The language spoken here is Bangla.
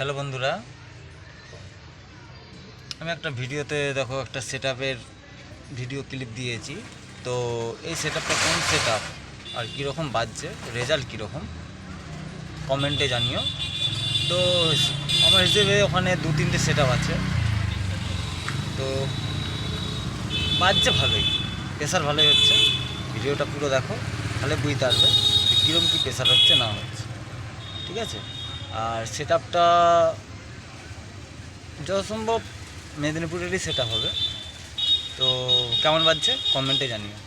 হ্যালো বন্ধুরা, আমি একটা ভিডিওতে দেখো একটা সেটআপের ভিডিও ক্লিপ দিয়েছি। তো এই সেটআপটা কোন সেটআপ আর কীরকম বাজছে, রেজাল্ট কীরকম কমেন্টে জানিও। তো আমার হিসেবে ওখানে দু তিনটে সেটআপ আছে, তো বাজছে ভালোই, প্রেশার ভালোই হচ্ছে। ভিডিওটা পুরো দেখো, তাহলে বুঝতে পারবে যে কীরকম কী প্রেশার হচ্ছে না হচ্ছে। ঠিক আছে, আর সেটআপটা যথাসম্ভব মেদিনীপুরেরই সেটআপ হবে। তো কেমন বাজছে কমেন্টে জানিও।